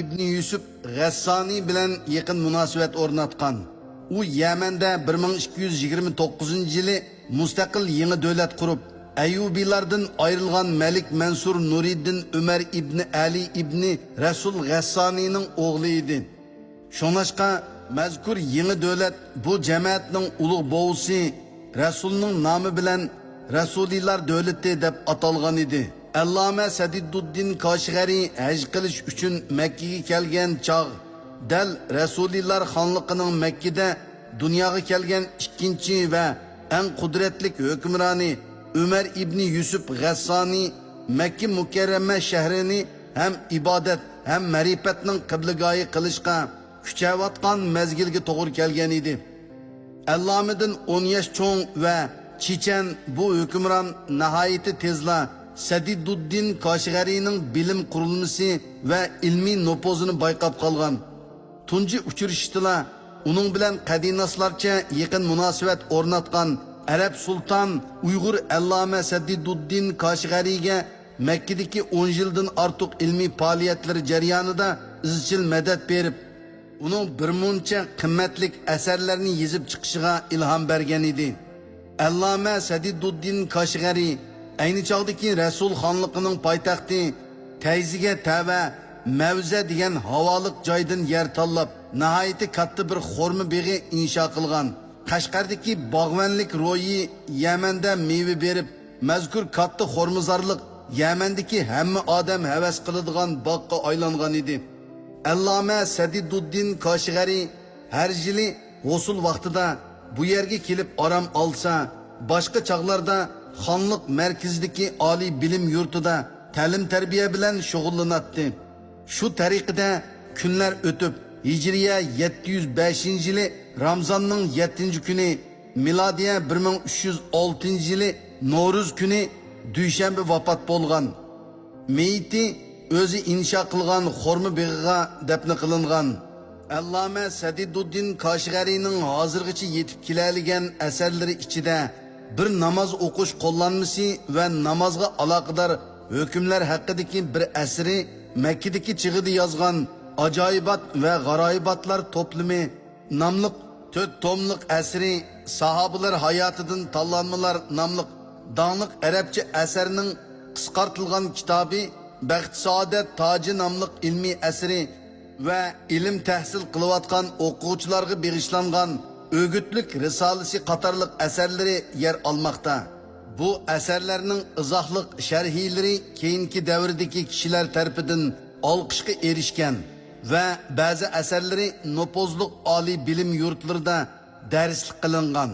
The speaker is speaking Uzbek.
ibn Yusuf G'assani bilan yaqin munosabat o'rnatgan. U Yamanda 1229-yili mustaqil yangi davlat qurib, Ayyubiylardan ayrilgan Malik Mansur Nuriddin Umar ibn Ali ibn Rasul G'assanining o'g'li edi. Shonashqa mazkur yangi davlat bu jamoatning ulug' bo'g'isi Rasulning nomi bilan Rasuliylar davlati deb atalgan edi. Allama Sadiduddin Koshg'ari haj qilish uchun Makkaga kelgan chog' dal Rasuliylar xonligining Makkada dunyoga kelgan ikkinchi va eng qudratli hukmroni Umar ibn Yusuf G'assani Makka mukarrama shahrini ham ibodat ham ma'rifatning qiblagoyi qilishga kuchayotgan mezgilga to'g'ri kelgan edi. Allamidan 10 yosh cho'ng va chechan bu hukmron nihoyatda tezla Sadiduddin Koshg'arining bilim qurilmasi va ilmiy nopozini bayqab qolgan. Tunji uchrashishdilar uning bilan qadinaslarcha yaqin munosabat o'rnatgan Arab sultan Uyg'ur allama Sadiduddin Koshg'ariga Makkadagi 10 yildan ortiq ilmiy faoliyatlari jarayonida izchil madad berib, uning birmuncha qimmatli asarlarni yozib chiqishiga ilhom bergan edi. Allama Sadiduddin Koshg'ari ayni chog'dagi Rasul xonligining poytaxti Tayziga tava Mavza degan havoliq joydan yer tanlab, nihoyatda katta bir xo'rma beg'i insho qilgan. Qashqardagi bog'vanlik ro'yi Yamanda meva berib, mazkur katta xo'rmazorlik Yamandagi hamma odam havas qiladigan bog'ga aylangan edi. Allama Sadiduddin Koshg'ari har yili g'usul vaqtida bu yerga kelib orom olsa, boshqa chog'larda xonlik markazidagi oliy bilim yurtida ta'lim tarbiya bilan shug'ullanadi. Shu tariqada kunlar o'tib, Hijriya 705-yili Ramzonning 7-kuni, milodiya 1306-yili No'ruz kuni dushanba vafot bo'lgan. Meyti o'zi insho qilgan xo'rma beg'iga dafn qilingan. Allama Sadiduddin Koshg'arining hozirgacha yetib keladigan asarlari ichida bir namoz o'qish qo'llanmasi va namozga aloqador hukmlar haqidagi bir asri Makkadagi chig'ida yozgan Ajoyibat va g'aroyibotlar to'plami nomli 4 tomlik asri sahobalar hayotidan tanlanmalar nomli donglik arabcha asarning qisqartilgan kitobi Baxt Saodat Toji nomli ilmiy asri va ilm tahsil qilayotgan o'quvchilarga bag'ishlangan o'gitlik risolasi qatorliq asarlari yer olmoqda. Bu asarlarning izohliq sharhlari keyingi davrdagi kishilar tarafidan olqishga erishgan va ba'zi asarlari nopozliq oliy bilim yurtlarida darslik qilingan.